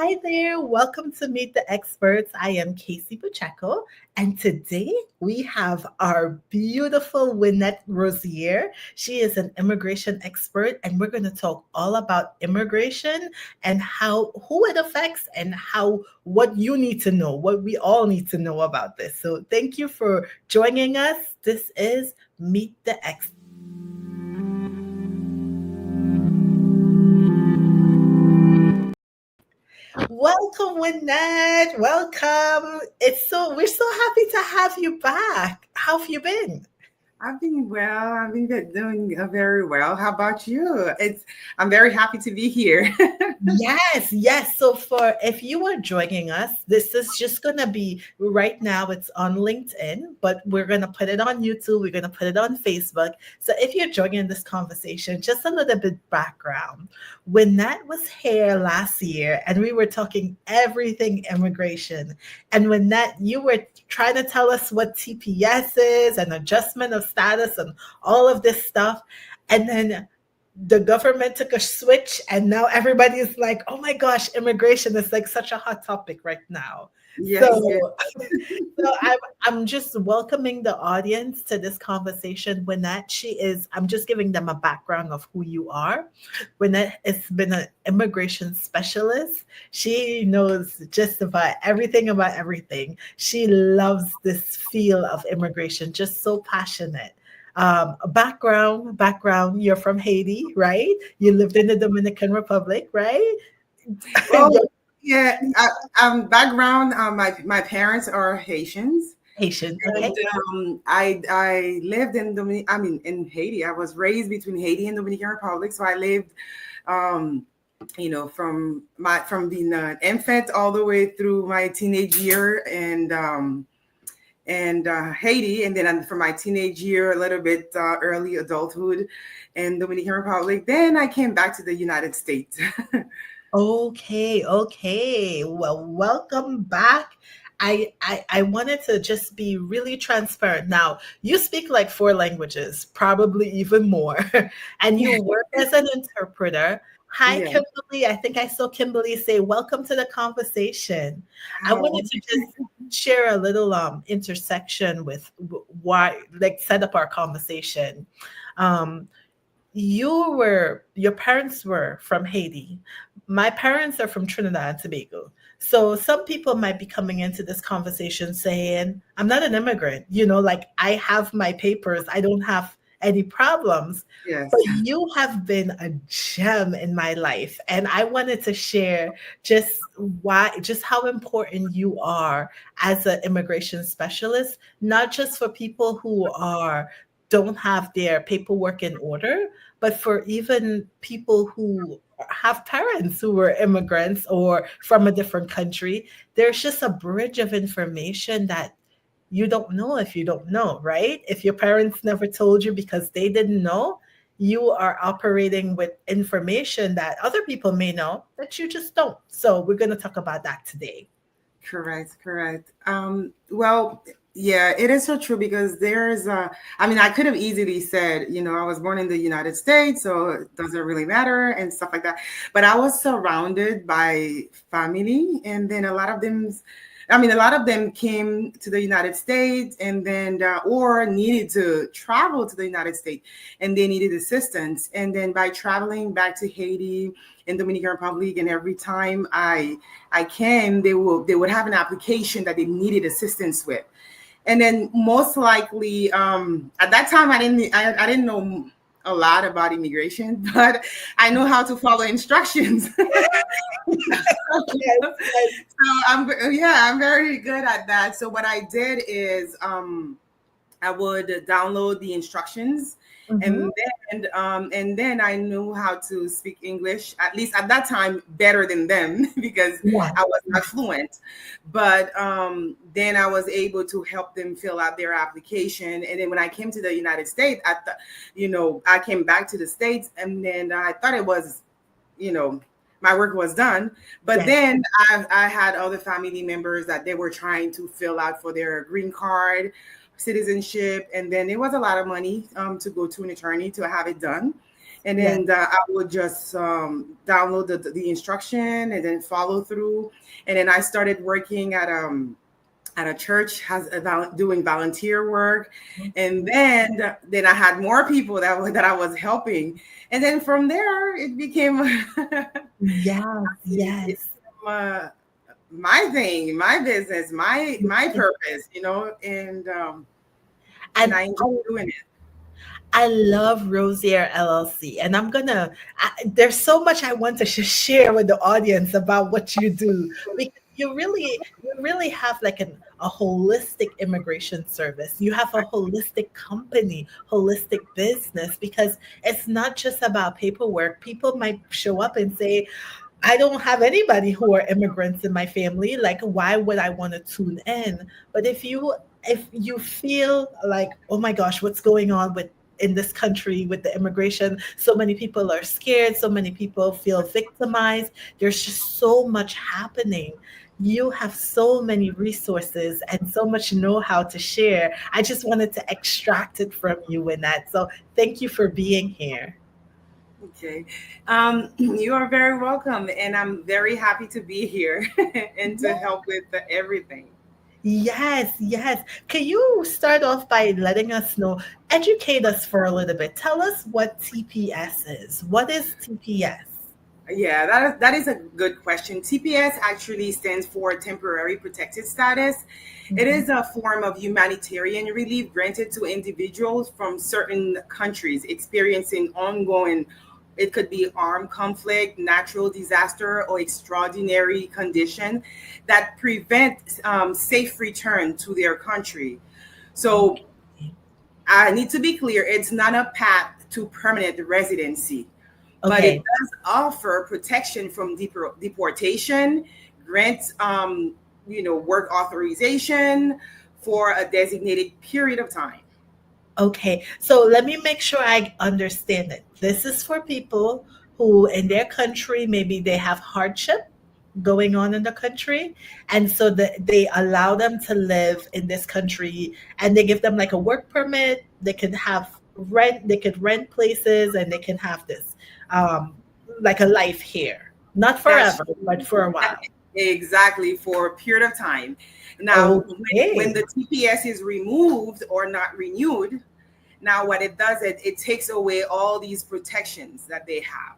Hi there. Welcome to Meet the Experts. I am Casey Pacheco, and today we have our beautiful Winette Rosier. She is an immigration expert, and we're going to talk all about immigration and how who it affects and how what you need to know, what we all need to know about this. So thank you for joining us. This is Meet the Experts. Welcome, Winette. Welcome. We're so happy to have you back. How have you been? I've been well. I've been doing very well. How about you? I'm very happy to be here. Yes, yes. So for if you are joining us, this is just gonna be right now. It's on LinkedIn, but we're gonna put it on YouTube. We're gonna put it on Facebook. So if you're joining this conversation, just a little bit background. When that was here last year, and we were talking everything immigration, and when that you were trying to tell us what TPS is and adjustment of status and all of this stuff, and then the government took a switch and now everybody is like, oh my gosh, immigration is like such a hot topic right now. Yes, yes. So, so I'm just welcoming the audience to this conversation. Winette, I'm just giving them a background of who you are. Winette has been an immigration specialist. She knows just about everything. She loves this field of immigration, just so passionate. Background, you're from Haiti, right? You lived in the Dominican Republic, right? Oh, yeah. Background. My parents are Haitians, Haitian, and okay. I lived in Haiti. I was raised between Haiti and Dominican Republic, so I lived, um, from being an infant all the way through my teenage year, and Haiti, and then for my teenage year, a little bit early adulthood in Dominican Republic. Then I came back to the United States. Okay, okay. Well, welcome back. I wanted to just be really transparent. Now, you speak like four languages, probably even more, and you work as an interpreter. Hi, Yeah. Kimberly. I think I saw Kimberly say, "Welcome to the conversation." I Oh, wanted to just share a little intersection with why, like, set up our conversation. Um, your parents were from Haiti. My parents are from Trinidad and Tobago. So some people might be coming into this conversation saying, I'm not an immigrant, like I have my papers, I don't have any problems. yes. But you have been a gem in my life. And I wanted to share just how important you are as an immigration specialist, not just for people who don't have their paperwork in order, but for even people who have parents who were immigrants or from a different country. There's just a bridge of information that you don't know if you don't know, right? If your parents never told you because they didn't know, you are operating with information that other people may know that you just don't. So we're going to talk about that today. Correct, correct. Well, yeah, it is so true because I could have easily said, I was born in the United States, so it doesn't really matter and stuff like that. But I was surrounded by family, and then a lot of them came to the United States and then, or needed to travel to the United States and they needed assistance. And then by traveling back to Haiti and Dominican Republic, and every time I came, they would have an application that they needed assistance with. And then most likely, at that time, I didn't know a lot about immigration, but I know how to follow instructions. Yes, yes. So I'm very good at that. So what I did is I would download the instructions, Mhm. and then I knew how to speak English, at least at that time, better than them because Yeah. I was not fluent. But then I was able to help them fill out their application. And then when I came to the United States, I came back to the States, and then I thought it was, you know, my work was done. But Yes. then I had other family members that they were trying to fill out for their green card, citizenship, and then it was a lot of money to go to an attorney to have it done. And Yeah. then I would just download the instruction and then follow through. And then I started working at a church doing volunteer work, and then I had more people that I was helping, and then from there it became Yes, it yes. became, my thing, my business, my purpose, and And I enjoy doing it. I love Rosier LLC, and there's so much I want to share with the audience about what you do because you really have like a holistic immigration service. You have a holistic company, holistic business because it's not just about paperwork. People might show up and say, I don't have anybody who are immigrants in my family. Like, why would I want to tune in? But if you feel like, oh my gosh, what's going on with in this country with the immigration? So many people are scared. So many people feel victimized. There's just so much happening. You have so many resources and so much know-how to share. I just wanted to extract it from you, Winette. So thank you for being here. Okay. You are very welcome, and I'm very happy to be here and to help with everything. Yes, yes. Can you start off by letting us know, educate us for a little bit? Tell us what TPS is. What is TPS? Yeah, that is a good question. TPS actually stands for Temporary Protected Status. It Mhm. is a form of humanitarian relief granted to individuals from certain countries experiencing ongoing, it could be armed conflict, natural disaster, or extraordinary condition that prevent safe return to their country. So Okay. I need to be clear, it's not a path to permanent residency, but it Okay. does offer protection from deportation, grants, work authorization for a designated period of time. Okay. So let me make sure I understand it. This is for people who in their country, maybe they have hardship going on in the country. And so they allow them to live in this country and they give them like a work permit. They could rent places and they can have this like a life here. Not That's forever, but for a while. exactly for a period of time. Now, when Okay. the TPS is removed or not renewed, now what it does, it takes away all these protections that they have.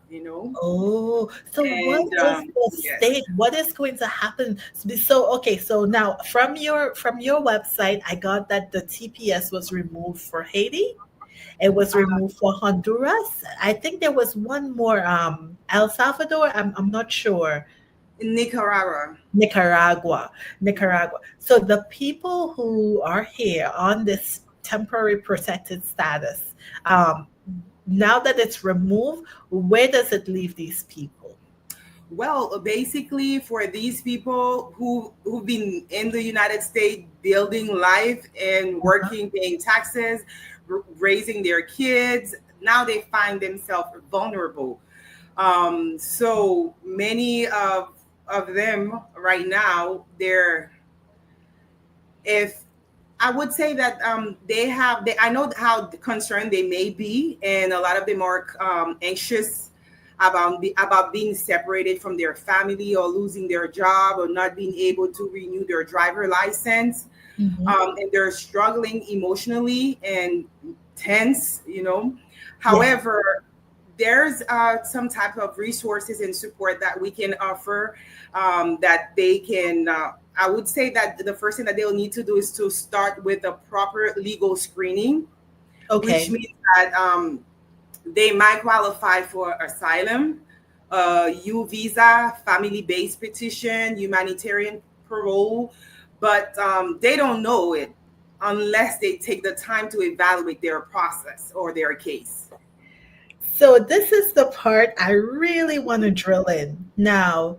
Oh, so what And is the yes. state? What is going to happen? So okay, so now from your website, I got that the TPS was removed for Haiti. It was removed for Honduras. I think there was one more, El Salvador. I'm not sure. Nicaragua. Nicaragua, Nicaragua. So the people who are here on this temporary protected status, um, now that it's removed, where does it leave these people? Well, basically, for these people who've been in the United States building life and Uh-huh. working, paying taxes, raising their kids, now they find themselves vulnerable. So many of them right now, they're if I would say that I know how concerned they may be, and a lot of them are anxious about being separated from their family or losing their job or not being able to renew their driver license. Mhm. And they're struggling emotionally and tense. Yeah. However, there's some type of resources and support that we can offer, that they can. I would say that the first thing that they'll need to do is to start with a proper legal screening, which Okay. means that they might qualify for asylum, U visa, family based petition, humanitarian parole, but they don't know it unless they take the time to evaluate their process or their case. So this is the part I really want to drill in. Now,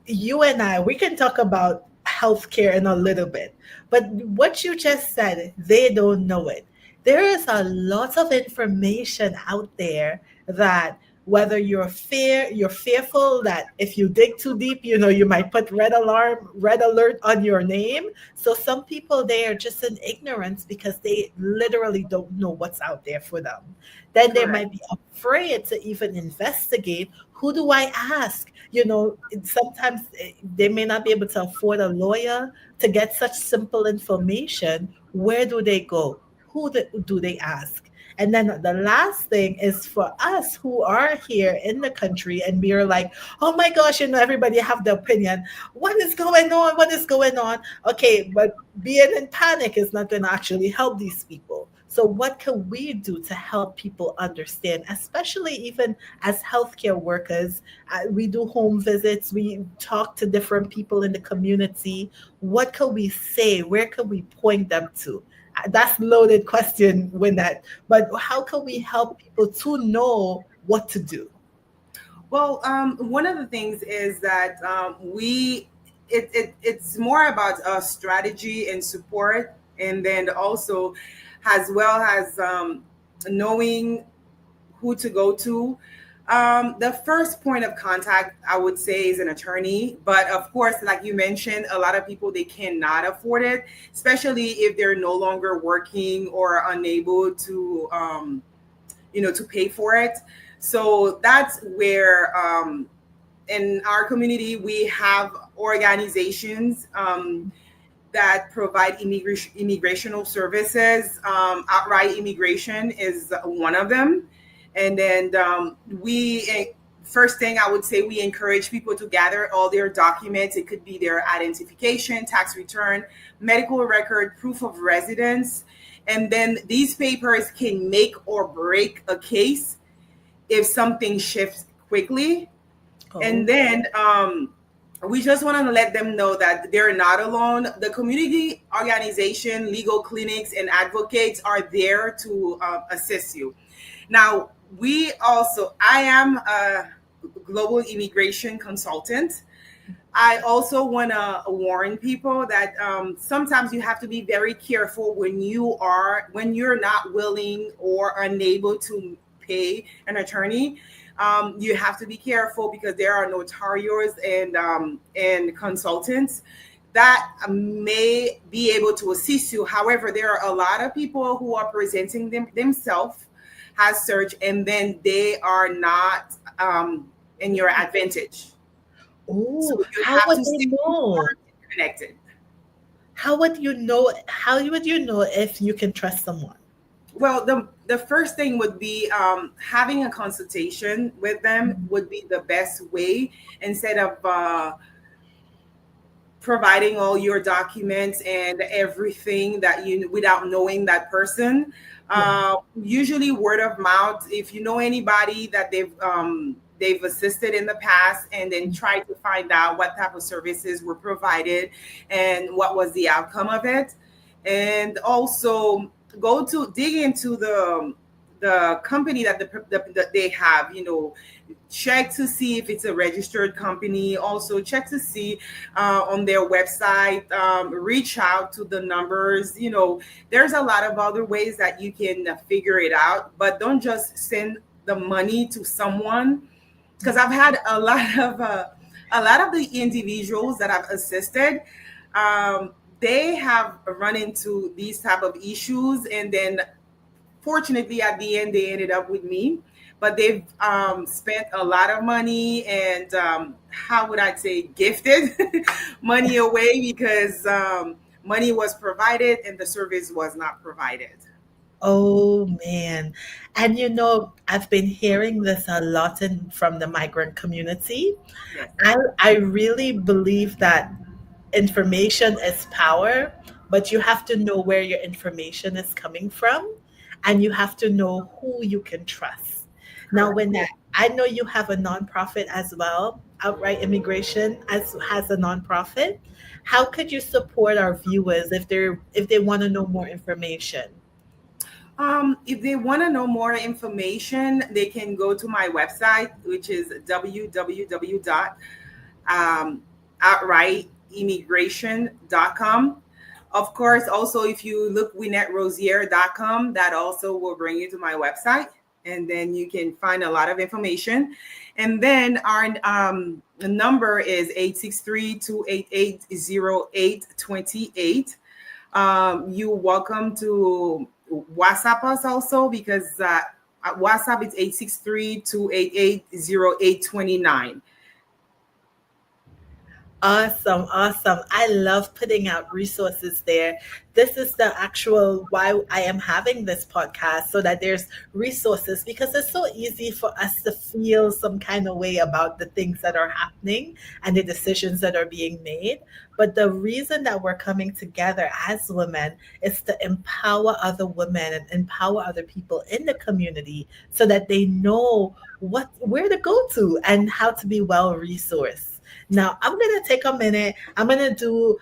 you and I, we can talk about healthcare in a little bit, but what you just said, they don't know it. There is a lot of information out there that whether you're fearful that if you dig too deep, you might put red alert on your name. So some people, they are just in ignorance because they literally don't know what's out there for them. Then they Correct. might be afraid to even investigate. Who do I ask? Sometimes they may not be able to afford a lawyer to get such simple information. Where do they go? Do they ask? And then the last thing is for us who are here in the country and we are like, oh my gosh, everybody have the opinion. What is going on? What is going on? Okay, but being in panic is not going to actually help these people. So, what can we do to help people understand, especially even as healthcare workers? We do home visits, we talk to different people in the community. What can we say? Where can we point them to? That's loaded question, Winette. But how can we help people to know what to do? Well, one of the things is that it's more about strategy and support, and then also as well as knowing who to go to. The first point of contact, I would say, is an attorney. But of course, like you mentioned, a lot of people, they cannot afford it, especially if they're no longer working or unable to, to pay for it. So that's where in our community, we have organizations that provide immigrational services. Outright immigration is one of them. And then first thing I would say, we encourage people to gather all their documents. It could be their identification, tax return, medical record, proof of residence. And then these papers can make or break a case if something shifts quickly. Oh. And then we just want to let them know that they're not alone. The community organization, legal clinics, and advocates are there to assist you. Now, I am a global immigration consultant. I also want to warn people that sometimes you have to be very careful when you're not willing or unable to pay an attorney. You have to be careful because there are notarios and consultants that may be able to assist you. However, there are a lot of people who are presenting themselves as search, and then they are not in your advantage. So Oh, you how have would to they stay know? connected. How would you know? How would you know if you can trust someone? Well, the first thing would be having a consultation with them would be the best way, instead of providing all your documents and everything that you without knowing that person. Yeah. Usually word of mouth. If you know anybody that they've assisted in the past, and then try to find out what type of services were provided and what was the outcome of it. And also go to dig into the company that they have, check to see if it's a registered company. Also check to see on their website, reach out to the numbers. There's a lot of other ways that you can figure it out, but don't just send the money to someone, because I've had a lot of the individuals that I've assisted. They have run into these type of issues, and then fortunately at the end they ended up with me. But they've spent a lot of money, and how would I say, gifted money away, because money was provided and the service was not provided. Oh man. And I've been hearing this a lot from the migrant community. Yes. I really believe that information is power, but you have to know where your information is coming from, and you have to know who you can trust. Now, Correct. when I know you have a nonprofit as well, Outright Immigration has a nonprofit. How could you support our viewers if they want to know more information? If they want to know more information, they can go to my website, which is www.outrightimmigration.com. Of course, also, if you look winnetterosier.com, that also will bring you to my website. and then you can find a lot of information. And then our number is 863-288-0828. You're welcome to WhatsApp us also, because WhatsApp is 863-288-0829. Awesome, awesome. I love putting out resources there. This is the actual why I am having this podcast, so that there's resources, because it's so easy for us to feel some kind of way about the things that are happening and the decisions that are being made. But the reason that we're coming together as women is to empower other women and empower other people in the community, so that they know what where to go to and how to be well resourced. Now, I'm going to take a minute. I'm going to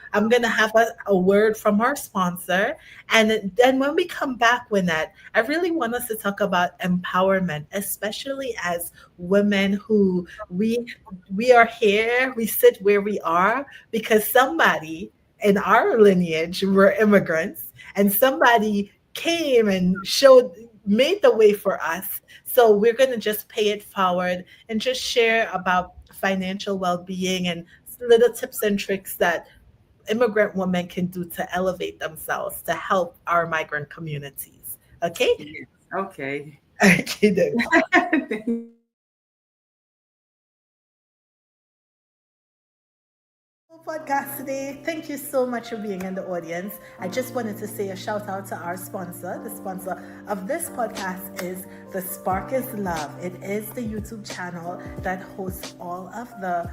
have a word from our sponsor. And then when we come back with that, I really want us to talk about empowerment, especially as women who we are here, we sit where we are because somebody in our lineage were immigrants, and somebody came and made the way for us. So we're going to just pay it forward and just share about financial well-being and little tips and tricks that immigrant women can do to elevate themselves to help our migrant communities. Okay? Yes. Okay. Okay, then. Podcast today. Thank you so much for being in the audience. I just wanted to say a shout out to our sponsor. The sponsor of this podcast is The Spark is Love. It is the YouTube channel that hosts all of the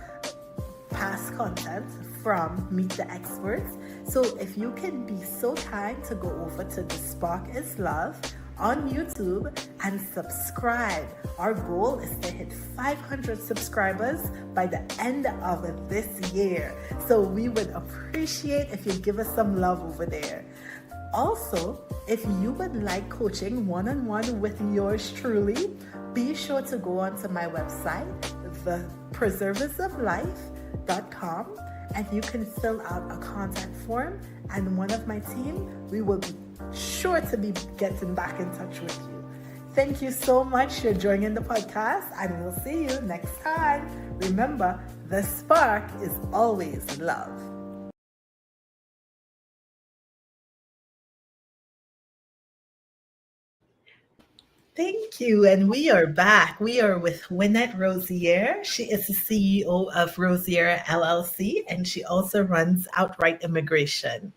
past content from Meet the Experts. So if you can be so kind to go over to The Spark is Love on YouTube and subscribe. Our goal is to hit 500 subscribers by the end of this year. So we would appreciate if you give us some love over there. Also, if you would like coaching one-on-one with yours truly, be sure to go onto my website, thepreserversoflife.com, and you can fill out a contact form, and one of my team, we will be sure to be getting back in touch with you. Thank you so much for joining the podcast, and we'll see you next time. Remember, the spark is always love. Thank you. And we are back. We are with Winette Rosier. She is the CEO of Rosier LLC, and she also runs Outright Immigration.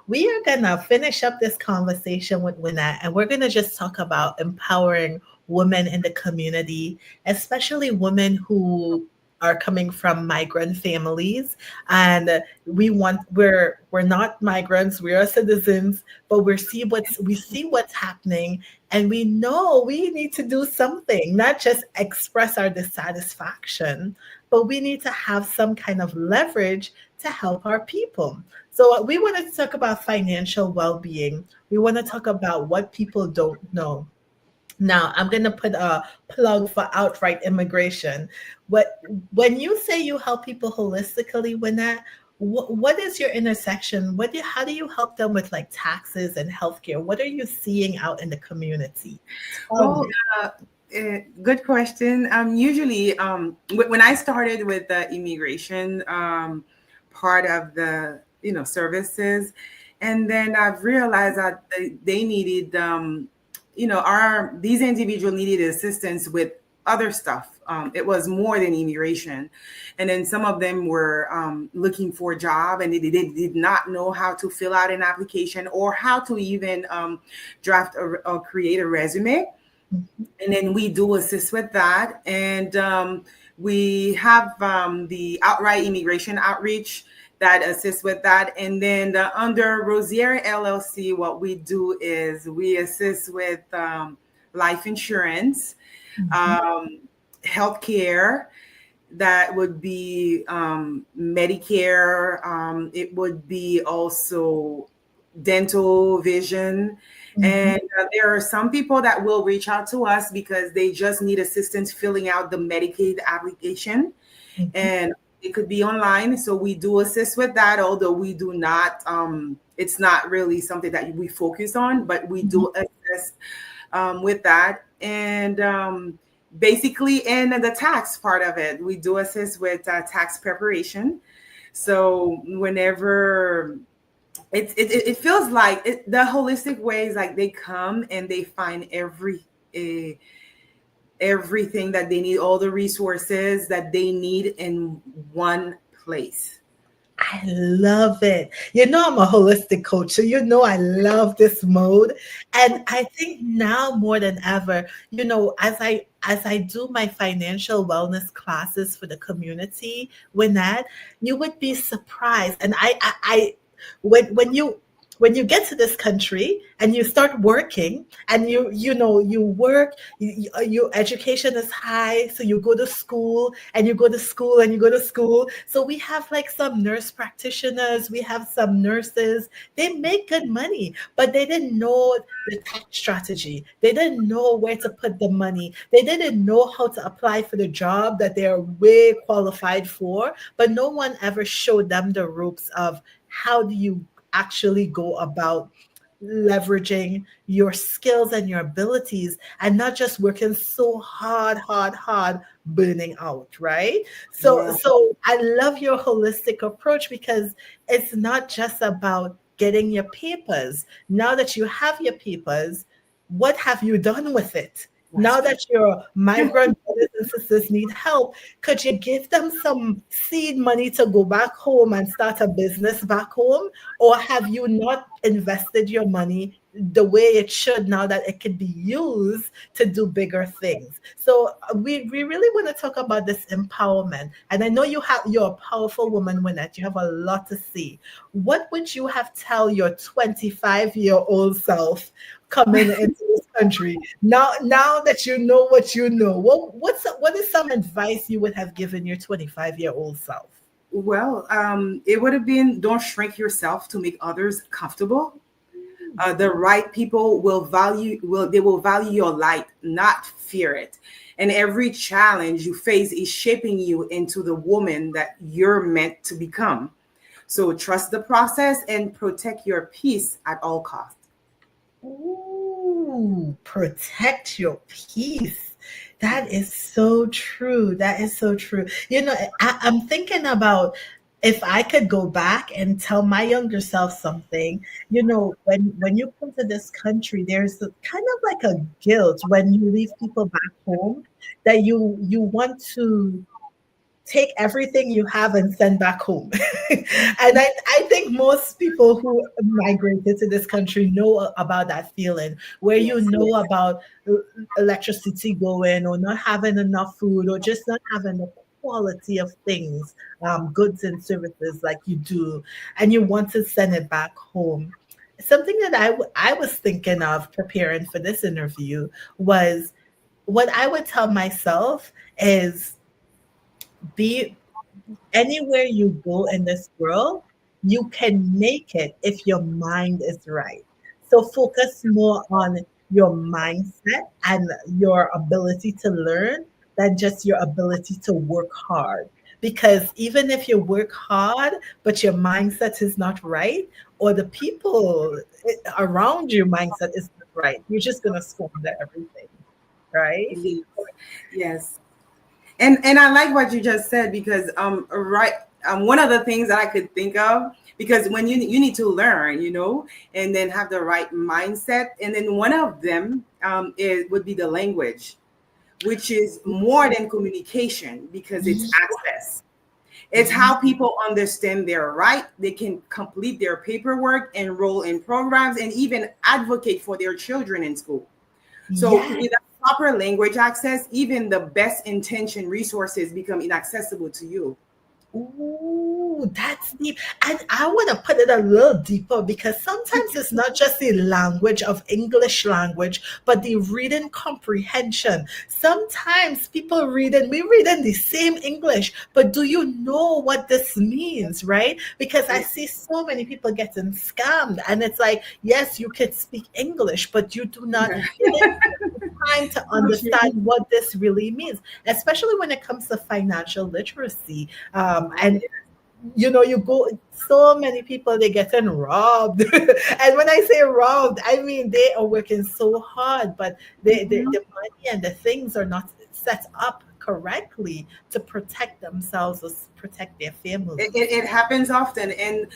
We are going to finish up this conversation with Winette, and we're going to just talk about empowering women in the community, especially women who are coming from migrant families. And we're not migrants, we are citizens, but we see what's happening, and we know we need to do something, not just express our dissatisfaction, but we need to have some kind of leverage to help our people. So we want to talk about financial well-being. We want to talk about what people don't know. Now, I'm going to put a plug for Outright Immigration. When you say you help people holistically, what is your intersection? How do you help them with like taxes and healthcare? What are you seeing out in the community? Well, good question. Usually, when I started with the immigration part of the services, and then I've realized that they needed these individuals needed assistance with other stuff. It was more than immigration. And then some of them were looking for a job, and they did not know how to fill out an application or how to even draft or create a resume. And then we do assist with that. And we have the Outright Immigration Outreach that assists with that. And then under Rosier LLC, what we do is we assist with life insurance, healthcare. That would be Medicare. It would be also dental, vision. And there are some people that will reach out to us because they just need assistance filling out the Medicaid application. And it could be online. So we do assist with that, although we do not, it's not really something that we focus on, but we do assist with that. And basically, in the tax part of it, we do assist with tax preparation. So whenever it feels like the holistic ways, like they come and they find uh, everything that they need, all the resources that they need in one place. I love it. You know, I'm a holistic coach, so you know I love this mode. And I think now more than ever, you know, as I do my financial wellness classes for the community, Winette, you would be surprised. And when you get to this country and you start working and you work, your education is high, so you go to school and you go to school and you go to school. So we have like some nurse practitioners, we have some nurses. They make good money, but they didn't know the tax strategy. They didn't know where to put the money. They didn't know how to apply for the job that they're way qualified for, but no one ever showed them the ropes of how do you actually go about leveraging your skills and your abilities and not just working so hard, burning out, right? So Yeah. so I love your holistic approach because it's not just about getting your papers. Now that you have your papers, what have you done with it? That's Now true. that your migrant brothers and sisters need help, could you give them some seed money to go back home and start a business back home? Or have you not invested your money the way it should now that it could be used to do bigger things? So we really want to talk about this empowerment. And I know you're a powerful woman, Winette. You have a lot to see. What would you have tell your 25-year-old self coming into this country? Now that you know what you know, what is some advice you would have given your 25-year-old self? Well, it would have been, don't shrink yourself to make others comfortable. The right people will value your light, not fear it. And every challenge you face is shaping you into the woman that you're meant to become. So trust the process and protect your peace at all costs. Ooh, protect your peace. That is so true. That is so true. I'm thinking about if I could go back and tell my younger self something. When you come to this country, there's kind of like a guilt when you leave people back home that you want to take everything you have and send back home. And I think most people who migrated to this country know about that feeling where you Yes. know about electricity going or not having enough food or just not having the quality of things, goods and services like you do, and you want to send it back home. Something that I was thinking of preparing for this interview was what I would tell myself is be anywhere you go in this world, you can make it if your mind is right. So focus more on your mindset and your ability to learn than just your ability to work hard. Because even if you work hard, but your mindset is not right, or the people around you mindset is not right, you're just gonna squander everything, right? Yes. Yes. And I like what you just said because right, one of the things that I could think of, because when you need to learn, and then have the right mindset, and then one of them would be the language, which is more than communication because it's access. It's how people understand their right. They can complete their paperwork, enroll in programs, and even advocate for their children in school. So Yes. without proper language access, even the best intentioned resources become inaccessible to you. Ooh, that's deep. And I want to put it a little deeper because sometimes it's not just the language of English language, but the reading comprehension. Sometimes we read in the same English, but do you know what this means, right? Because I see so many people getting scammed, and it's like, yes, you could speak English, but Yeah. you didn't take the time to understand what this really means, especially when it comes to financial literacy. And Oh, you go, so many people, they getting robbed. And when I say robbed, I mean they are working so hard, but Mhm. the money and the things are not set up correctly to protect themselves or protect their families. It happens often, and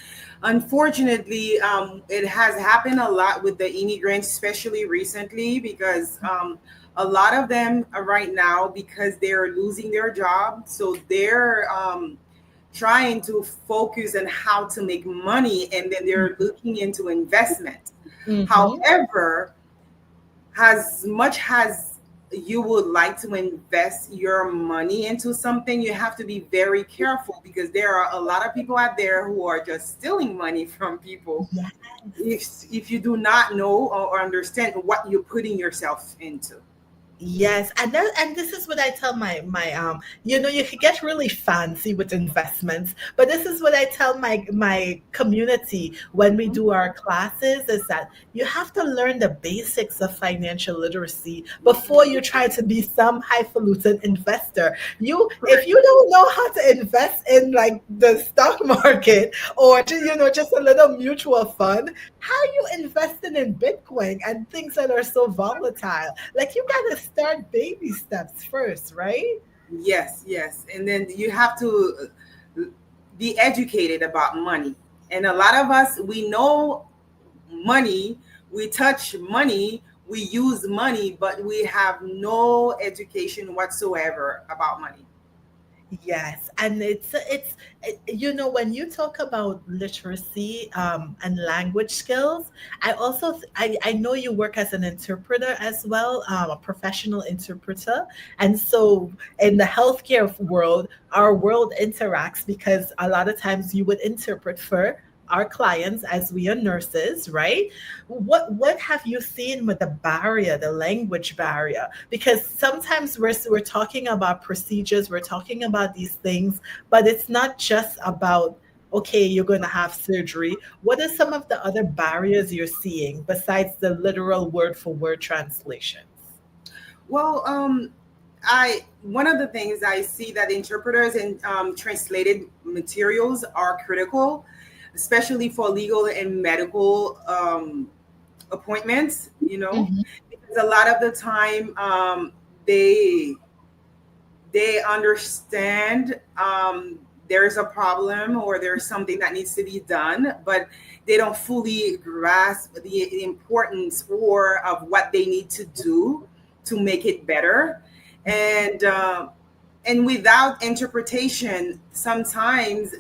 unfortunately, it has happened a lot with the immigrants, especially recently, because a lot of them are right now, because they're losing their job, so they're trying to focus on how to make money, and then they're looking into investment. Mm-hmm. However, as much as you would like to invest your money into something, you have to be very careful, because there are a lot of people out there who are just stealing money from people Yes. if you do not know or understand what you're putting yourself into. Yes, and this is what I tell my you can get really fancy with investments, but this is what I tell my community when we do our classes, is that you have to learn the basics of financial literacy before you try to be some highfalutin investor. If you don't know how to invest in like the stock market, or just a little mutual fund, how are you investing in Bitcoin and things that are so volatile? Like, you got to start baby steps first, right? Yes, yes. And then you have to be educated about money. And a lot of us, we know money, we touch money, we use money, but we have no education whatsoever about money. Yes, and when you talk about literacy and language skills, I know you work as an interpreter as well, a professional interpreter, and so in the healthcare world, our world interacts because a lot of times you would interpret for our clients as we are nurses, right? What have you seen with the barrier, the language barrier? Because sometimes we're talking about procedures, we're talking about these things, but it's not just about, okay, you're going to have surgery. What are some of the other barriers you're seeing besides the literal word for word translations? Well, I one of the things I see that interpreters and translated materials are critical, especially for legal and medical appointments. Hmm. Because a lot of the time they they understand there's a problem or there's something that needs to be done, but they don't fully grasp the importance or of what they need to do to make it better. And without interpretation, sometimes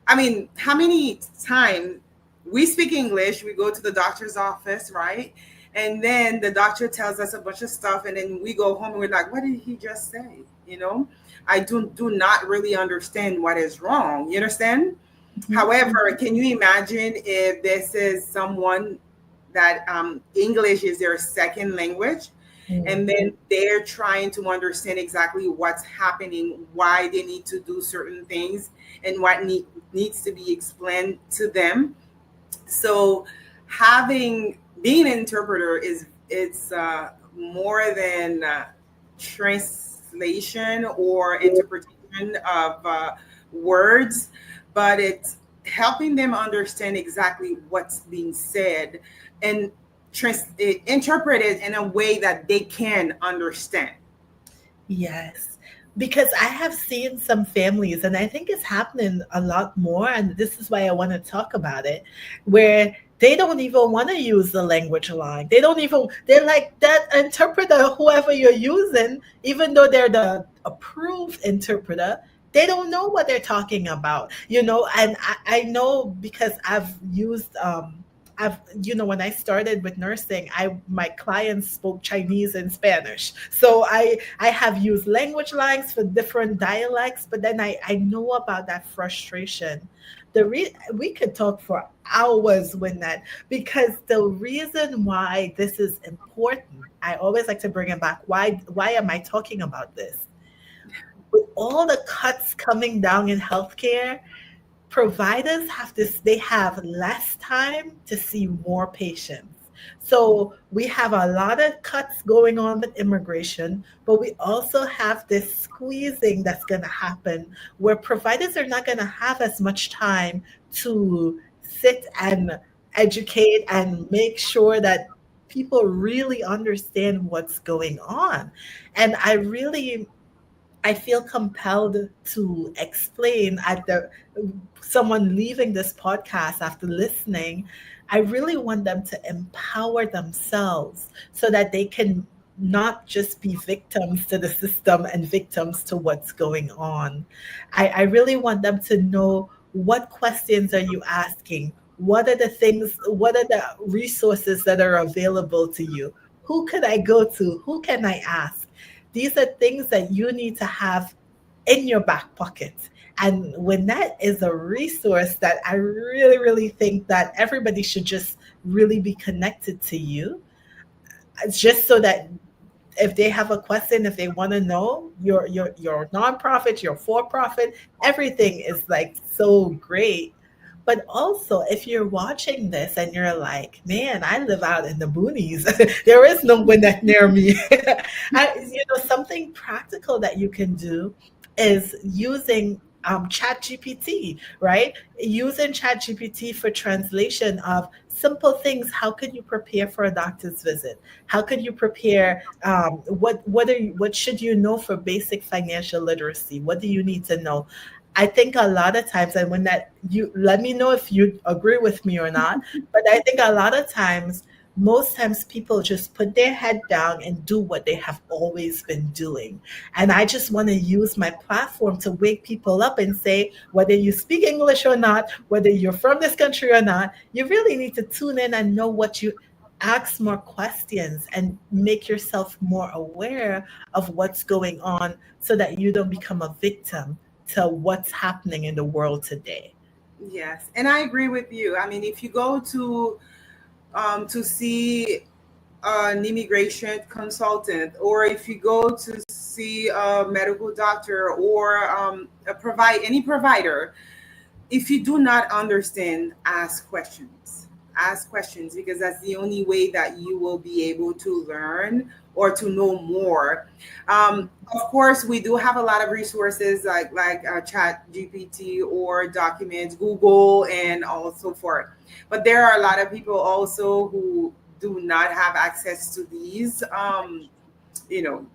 I mean, how many times we speak English, we go to the doctor's office, right? And then the doctor tells us a bunch of stuff, and then we go home and we're like, what did he just say? I do not really understand what is wrong. You understand? However, can you imagine if this is someone that English is their second language, and Hmm. then they're trying to understand exactly what's happening, why they need to do certain things, and what needs to be explained to them. So, having being an interpreter it's more than translation or interpretation of words, but it's helping them understand exactly what's being said and interpret it in a way that they can understand. Yes, because I have seen some families, and I think it's happening a lot more, and this is why I want to talk about it, where they don't even want to use the language line. They're like that interpreter, whoever you're using, even though they're the approved interpreter, they don't know what they're talking about, and I know because when I started with nursing, my clients spoke Chinese and Spanish. So I have used language lines for different dialects, but then I know about that frustration. We could talk for hours with that, because the reason why this is important, I always like to bring it back. Why am I talking about this? With all the cuts coming down in healthcare, providers they have less time to see more patients. So we have a lot of cuts going on with immigration, but we also have this squeezing that's going to happen where providers are not going to have as much time to sit and educate and make sure that people really understand what's going on. And I feel compelled to explain at the someone leaving this podcast after listening. I really want them to empower themselves so that they can not just be victims to the system and victims to what's going on. I really want them to know, what questions are you asking? What are the things, what are the resources that are available to you? Who could I go to? Who can I ask? These are things that you need to have in your back pocket. And Winette is a resource that I really, really think that everybody should just really be connected to you, just so that if they have a question, if they want to know, your nonprofit, your for profit, everything is like so great. But also, if you're watching this and you're like, man, I live out in the boonies, there is no one that near me. Something practical that you can do is using chat gpt, right? Using chat gpt for translation of simple things. How could you prepare for a doctor's visit? How could you prepare, what should you know for basic financial literacy? What do you need to know? I think a lot of times, and when that, you let me know if you agree with me or not, but I think a lot of times, most times people just put their head down and do what they have always been doing. And I just want to use my platform to wake people up and say, whether you speak English or not, whether you're from this country or not, you really need to tune in and know what you ask more questions and make yourself more aware of what's going on so that you don't become a victim to what's happening in the world today. Yes, and I agree with you. I mean, if you go to see an immigration consultant, or if you go to see a medical doctor or any provider, if you do not understand, ask questions. Ask questions, because that's the only way that you will be able to learn or to know more. Of course, we do have a lot of resources like Chat GPT or documents, Google, and all so forth. But there are a lot of people also who do not have access to these, you know,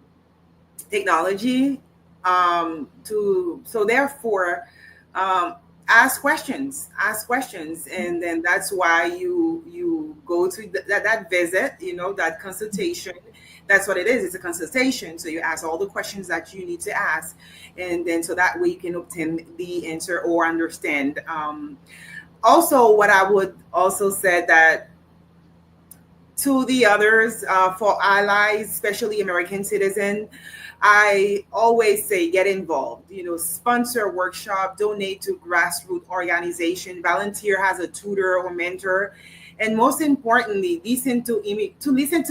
technology. So therefore, um, ask questions, and then that's why you go to that visit, that consultation. That's what it is. It's a consultation. So you ask all the questions that you need to ask, and then so that way you can obtain the answer or understand. Also, what I would also say that to the others, for allies, especially American citizens, I always say get involved. Sponsor a workshop, donate to grassroots organization, volunteer as a tutor or mentor, and most importantly, listen to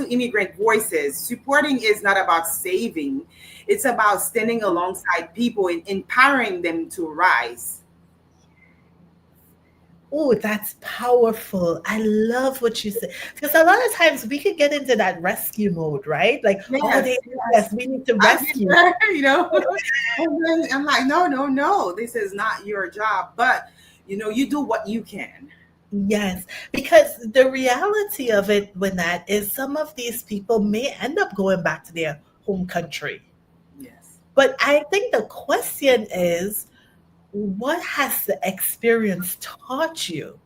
immigrant voices. Supporting is not about saving; it's about standing alongside people and empowering them to rise. Oh, that's powerful. I love what you said. Because a lot of times we could get into that rescue mode, right? Like, oh, Yes, they need us, yes. we need to I've been rescue. there. And then I'm like, no, no, no, this is not your job, but you do what you can. Yes, because the reality of it, when that is, some of these people may end up going back to their home country. Yes. But I think the question is, what has the experience taught you?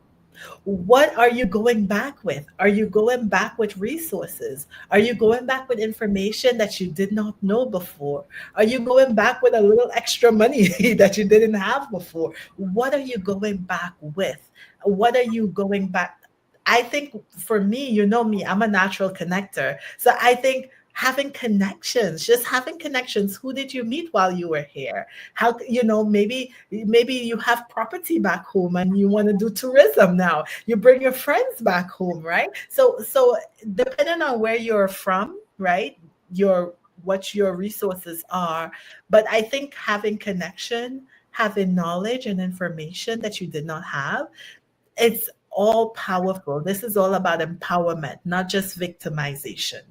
What are you going back with? Are you going back with resources? Are you going back with information that you did not know before? Are you going back with a little extra money that you didn't have before? What are you going back with? What are you going back? I think for me, you know me, I'm a natural connector. So I think having connections, just having connections. Who did you meet while you were here? How, maybe you have property back home and you want to do tourism now. You bring your friends back home, right? So depending on where you're from, right? Your what your resources are. But I think having connection, having knowledge and information that you did not have, it's all powerful. This is all about empowerment, not just victimization.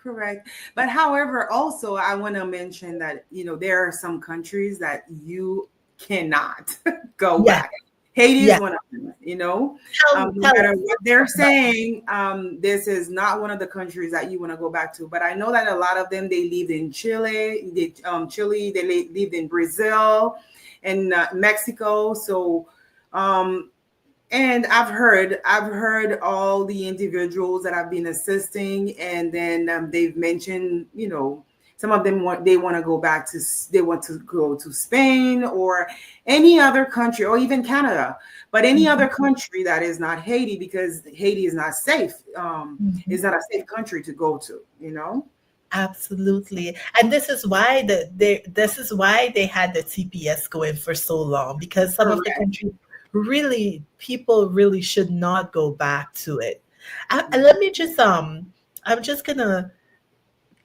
Correct. But however, also I want to mention that, there are some countries that you cannot go Yes, back. Haiti is yes. one of them, no Tell matter us. what they're saying, this is not one of the countries that you want to go back to. But I know that a lot of them, they lived in Chile, they lived in Brazil and Mexico. So, um, and I've heard all the individuals that I've been assisting, and then they've mentioned, some of them want to go back to they want to go to Spain or any other country or even Canada, but any other Mhm, country that is not Haiti, because Haiti is not safe. mhm. It's not a safe country to go to. Absolutely. And this is why they had the TPS going for so long, because some of the Correct. countries really, people really should not go back to it. And let me just I'm just gonna,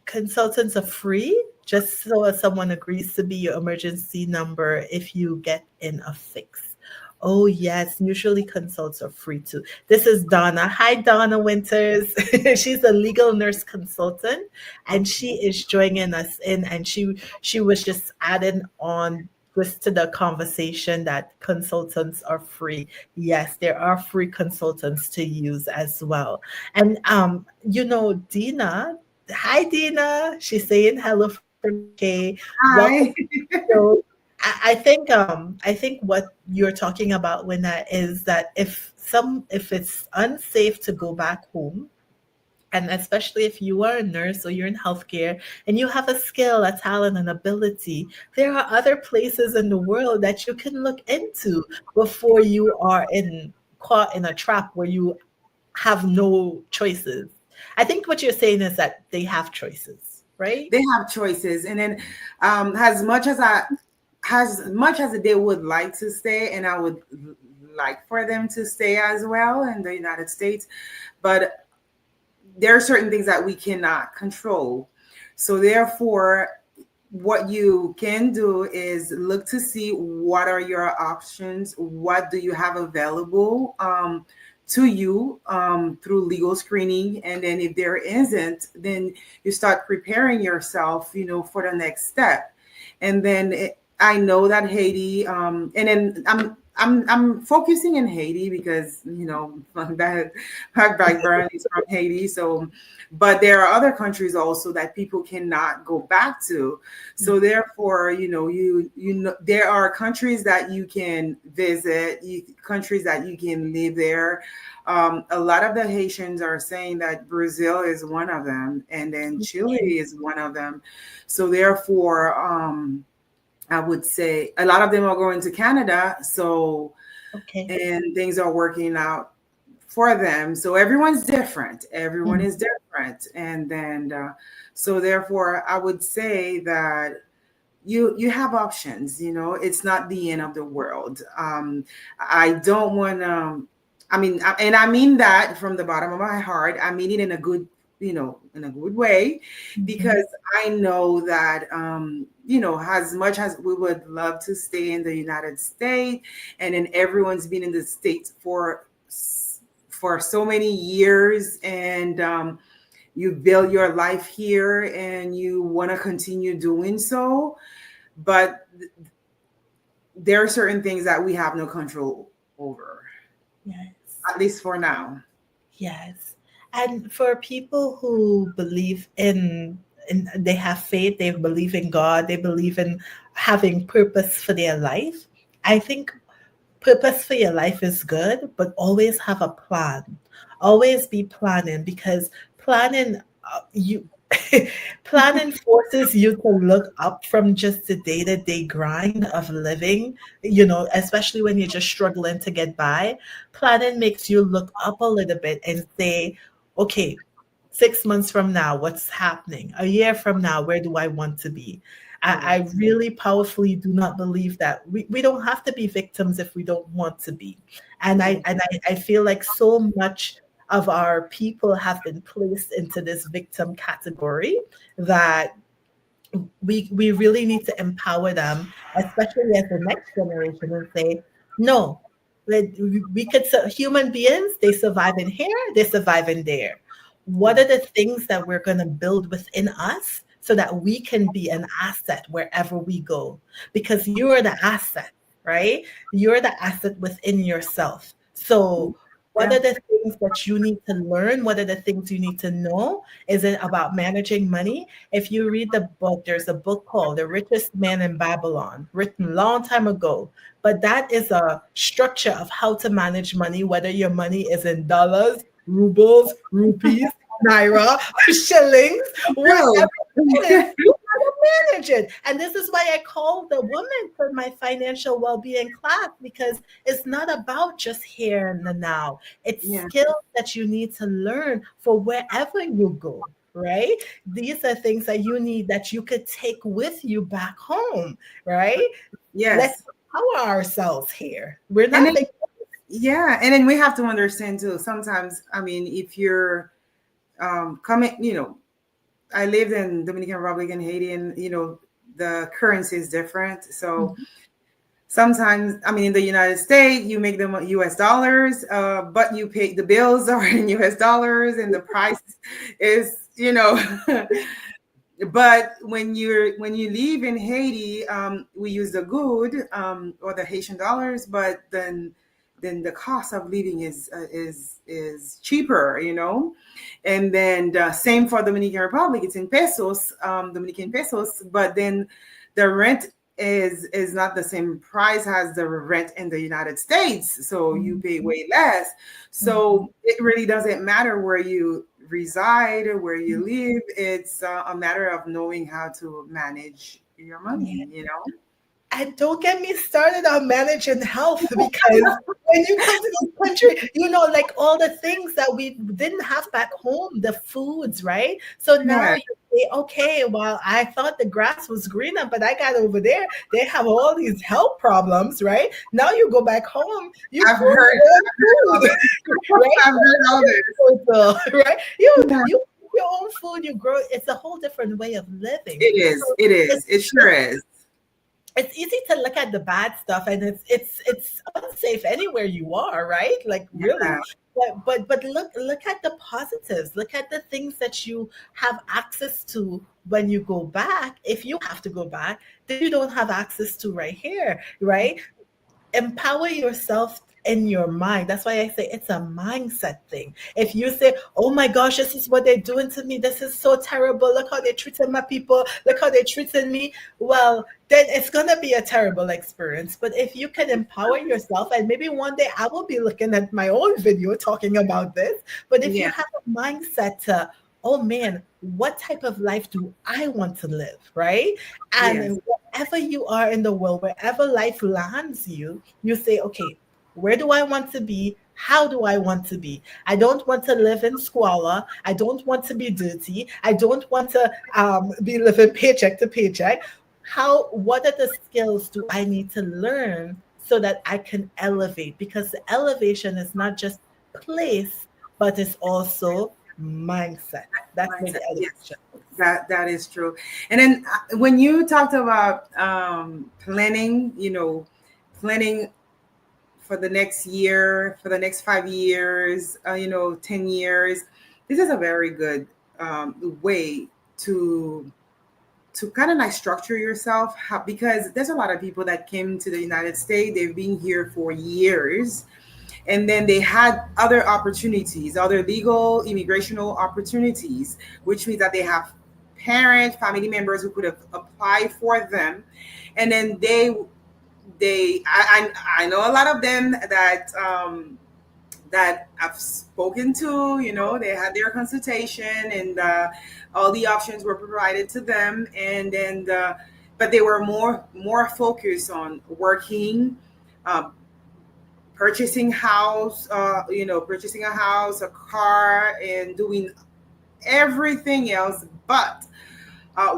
consultants are free, just so as someone agrees to be your emergency number if you get in a fix. Oh, yes, usually consults are free too. This is Donna. Hi, Donna Winters. She's a legal nurse consultant, and she Okay. is joining us in, and she was just adding on just to the conversation that consultants are free. Yes, there are free consultants to use as well. And Dina, hi, Dina. She's saying hello from UK. Welcome. Hi. So I think what you're talking about when that is that if it's unsafe to go back home, and especially if you are a nurse or you're in healthcare and you have a skill, a talent, an ability, there are other places in the world that you can look into before you are in caught in a trap where you have no choices. I think what you're saying is that they have choices, right? They have choices, and then as much as they would like to stay, and I would like for them to stay as well in the United States, but there are certain things that we cannot control. So therefore, what you can do is look to see what are your options, what do you have available to you through legal screening, and then if there isn't, then you start preparing yourself, for the next step. And then I know that Haiti, and then I'm focusing in Haiti because that my background is from Haiti. So, but there are other countries also that people cannot go back to. So therefore, there are countries that you can visit, countries that you can live there. A lot of the Haitians are saying that Brazil is one of them, and then Chile Okay. is one of them. So therefore, I would say a lot of them are going to Canada. So, Okay. and things are working out for them. So everyone's different. Everyone Mm, is different. And then, so therefore, I would say that you have options. It's not the end of the world. I don't want to. I mean, and I mean that from the bottom of my heart. I mean it in a good, in a good way, mhm. because I know that, as much as we would love to stay in the United States, and then everyone's been in the States for so many years, and you build your life here, and you want to continue doing so, but there are certain things that we have no control over, Yes. at least for now. Yes. And for people who believe in they have faith, they believe in God, they believe in having purpose for their life. I think purpose for your life is good, but always have a plan. Always be planning, because planning you planning forces you to look up from just the day-to-day grind of living, especially when you're just struggling to get by. Planning makes you look up a little bit and say, okay, 6 months from now, what's happening? A year from now, where do I want to be? I Correct. really powerfully do not believe that we don't have to be victims if we don't want to be. And I Mm. and I feel like so much of our people have been placed into this victim category that we really need to empower them, especially as the next generation, and say, no, We could, human beings, they survive in here, they survive in there. What are the things that we're going to build within us so that we can be an asset wherever we go? Because you are the asset, right? You're the asset within yourself. So, what Yeah. are the things that you need to learn? What are the things you need to know? Is it about managing money? If you read the book, there's a book called The Richest Man in Babylon, written a long time ago. But that is a structure of how to manage money, whether your money is in dollars, rubles, rupees, naira, shillings, True. whatever it is, you gotta manage it. And this is why I call the woman for my financial well-being class, because it's not about just here and the now. It's Yeah. skills that you need to learn for wherever you go, right? These are things that you need that you could take with you back home, right? Let's Yes. empower ourselves here. We're And then not yeah, and then we have to understand too. Sometimes, I mean, if you're coming, I lived in Dominican Republic and Haiti, and the currency is different. So sometimes, I mean, in the United States, you make them U.S. dollars, but you pay the bills are in U.S. dollars, and the price is, But when you live in Haiti, we use the good or the Haitian dollars, but then the cost of living is cheaper, and then the same for Dominican Republic. It's in pesos, Dominican pesos, but then the rent is not the same price as the rent in the United States, so you pay way less. So it really doesn't matter where you reside or where you live. It's a matter of knowing how to manage your money, and don't get me started on managing health, because when you come to this country, like all the things that we didn't have back home, the foods, right? So now Yeah, you say, okay, well, I thought the grass was greener, but I got over there, they have all these health problems, right? Now you go back home, you I've grow heard your all own food, this. right? I've heard all this. Right? You Yeah, you cook your own food, you grow. It's a whole different way of living. it is. So It it's is. It sure is. it's easy to look at the bad stuff, and it's unsafe anywhere you are, right? Like, really. Yeah. But look at the positives. Look at the things that you have access to when you go back, if you have to go back, that you don't have access to right here, right? Empower yourself in your mind. That's why I say it's a mindset thing. If you say, oh my gosh, this is what they're doing to me, this is so terrible, look how they're treating my people, look how they're treating me, well, then it's going to be a terrible experience. But if you can empower yourself, and maybe one day I will be looking at my own video talking about this, but if you Yeah. have a mindset to, oh man, what type of life do I want to live, right? Yes. And wherever you are in the world, wherever life lands you, you say, okay, where do I want to be? How do I want to be? I don't want to live in squalor. I don't want to be dirty. I don't want to be living paycheck to paycheck. What are the skills do I need to learn so that I can elevate? Because the elevation is not just place, but it's also mindset. That's where Mindset. the Yes. elevation is. That is true. And then when you talked about planning, planning for the next year, for the next 5 years, 10 years, this is a very good way to kind of like structure yourself, because there's a lot of people that came to the United States. They've been here for years, and then they had other opportunities, other legal immigrational opportunities, which means that they have parents, family members who could have applied for them, and then I know a lot of them that I've spoken to. They had their consultation, and all the options were provided to them, and then but they were more focused on working, uh, purchasing a house, a car, and doing everything else but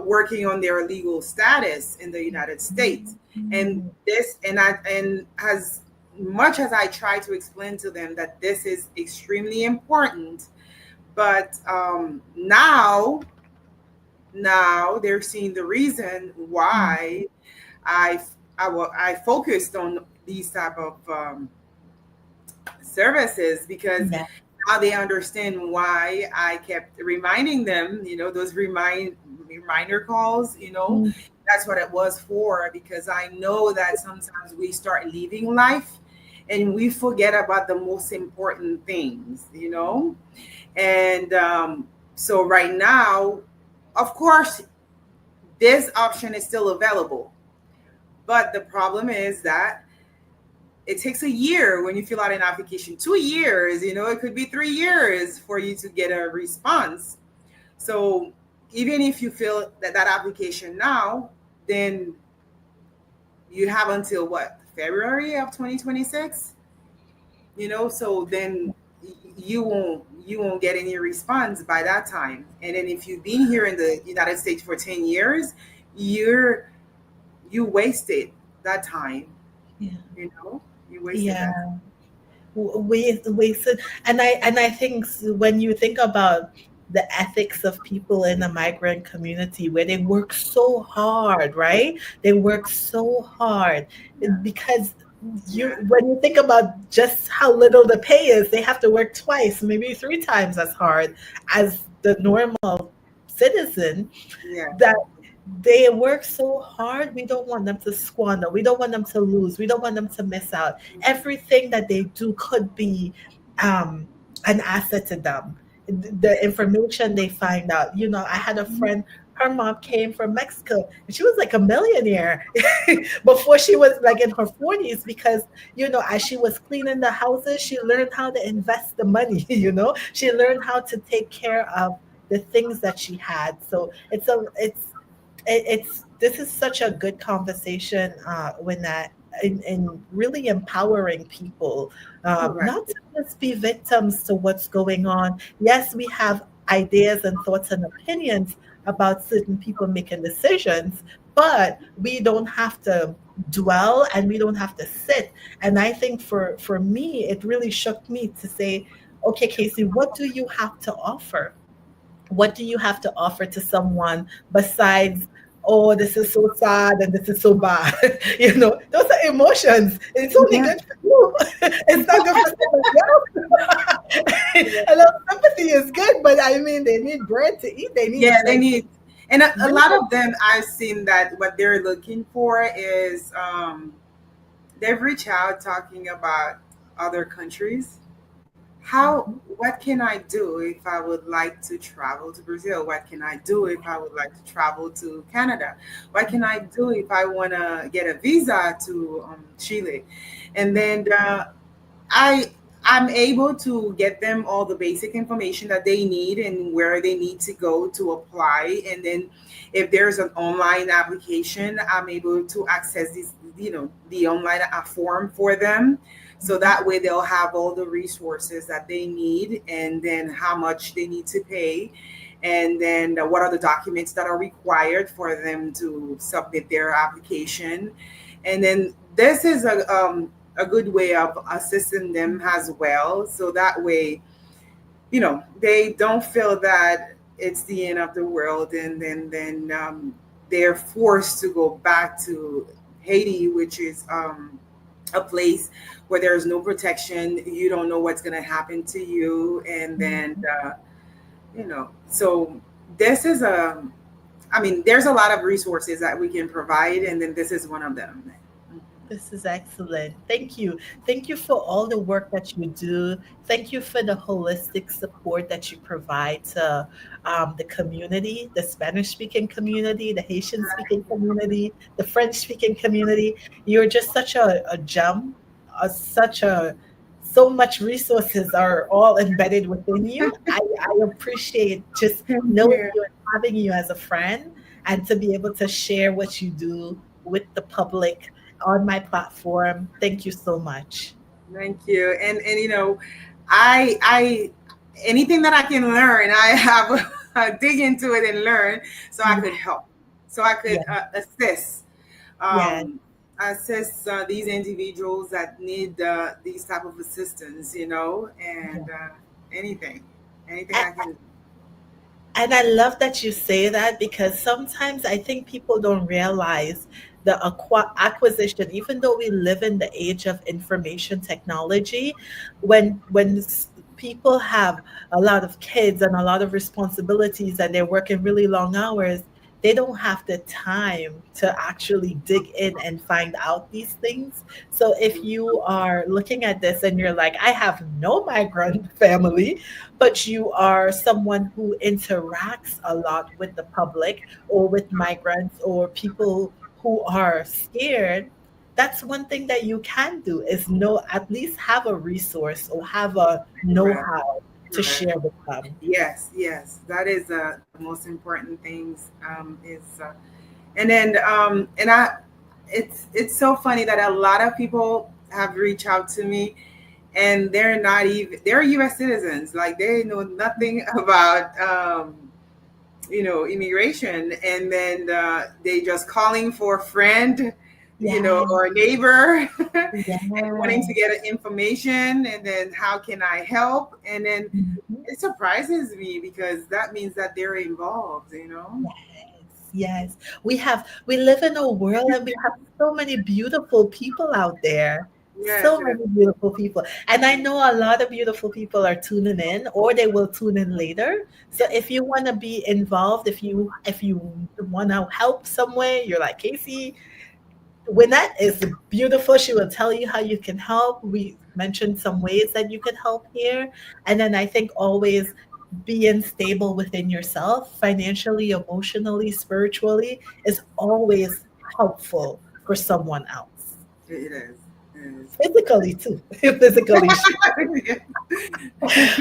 working on their legal status in the United States. And this, and as much as I try to explain to them that this is extremely important, but now they're seeing the reason why I focused on these type of services, because Yeah. now they understand why I kept reminding them, those reminder calls, Mm. that's what it was for, because I know that sometimes we start living life and we forget about the most important things, and so right now, of course, this option is still available, but the problem is that it takes a year when you fill out an application, 2 years, it could be 3 years for you to get a response. So even if you fill that application now, then you have until what, February of 2026, so then you won't get any response by that time. And then if you've been here in the United States for 10 years, you're you wasted that time, Yeah. you know you wasted Yeah. that. Wasted. And I think when you think about the ethics of people in the migrant community, where they work so hard, right? They work so hard Yeah, because yeah, when you think about just how little the pay is, they have to work twice, maybe three times as hard as the normal citizen. yeah. That they work so hard. We don't want them to squander. We don't want them to lose. We don't want them to miss out. Everything that they do could be um, an asset to them. The information they find out. I had a friend. Her mom came from Mexico, and she was like a millionaire before she was like in her 40s, because as she was cleaning the houses, she learned how to invest the money. She learned how to take care of the things that she had. So it's this is such a good conversation, when that in really empowering people, Correct. not to just be victims to what's going on. Yes, we have ideas and thoughts and opinions about certain people making decisions, but we don't have to dwell, and we don't have to sit. And I think for me, it really shook me to say, okay, Casey, what do you have to offer? What do you have to offer to someone besides, oh, this is so sad and this is so bad? Those are emotions. It's only Yeah, good for you. It's not good for somebody else. yeah, A little sympathy is good, but I mean, they need bread to eat. They need yeah, they like need. And a milk. lot of them, I've seen that what they're looking for is, they've reached out talking about other countries. What can I do if I would like to travel to Brazil? What can I do if I would like to travel to Canada? What can I do if I want to get a visa to Chile? And then I I'm able to get them all the basic information that they need and where they need to go to apply. And then if there's an online application, I'm able to access the online form for them. So that way they'll have all the resources that they need, and then how much they need to pay, and then what are the documents that are required for them to submit their application. And then this is a good way of assisting them as well. So that way, they don't feel that it's the end of the world, and then they're forced to go back to Haiti, which is a place where there's no protection. You don't know what's going to happen to you, and then so this is I mean, there's a lot of resources that we can provide, and then this is one of them. This is excellent. Thank you. Thank you for all the work that you do. Thank you for the holistic support that you provide to the community, the Spanish speaking community, the Haitian speaking community, the French speaking community. You're just such a gem, such a so much resources are all embedded within you. I appreciate just Thank knowing you. you and having you as a friend, and to be able to share what you do with the public on my platform. Thank you so much. Thank you. And I anything that I can learn, I have dig into it and learn, so I could help, so I could Yeah, yeah. um, assist these individuals that need these type of assistance, and anything, anything I A- can. And I love that you say that, because sometimes I think people don't realize the acquisition, even though we live in the age of information technology, when people have a lot of kids and a lot of responsibilities and they're working really long hours, they don't have the time to actually dig in and find out these things. So if you are looking at this and you're like, I have no migrant family, but you are someone who interacts a lot with the public or with migrants or people who are scared, that's one thing that you can do is know, at least have a resource or have a Correct. know-how to Correct. share with them. Yes, yes, that is the most important things. Is and then and I, it's so funny that a lot of people have reached out to me, and they're not even they're U.S. citizens, like they know nothing about immigration, and then they just calling for a friend, Yeah, or a neighbor, and wanting yeah. to get information, and then how can I help, and then Mhm. it surprises me because that means that they're involved. Yes, yes. We live in a world and we have so many beautiful people out there. Yes, So yes, many beautiful people. And I know a lot of beautiful people are tuning in or they will tune in later. So if you want to be involved, if you want to help somewhere, you're like, Casey, Winette is beautiful. She will tell you how you can help. We mentioned some ways that you could help here. And then I think always being stable within yourself, financially, emotionally, spiritually, is always helpful for someone else. it is. It Physically, too. Physically. is.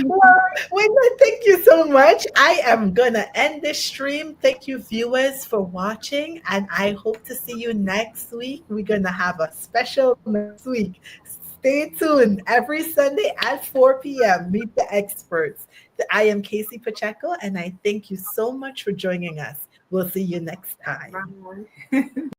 Well, Wayne, thank you so much. I am gonna end this stream. Thank you, viewers, for watching, and I hope to see you next week. We're gonna have a special next week. Stay tuned every Sunday at 4 p.m. Meet the experts. I am Casey Pacheco, and I thank you so much for joining us. We'll see you next time. Bye.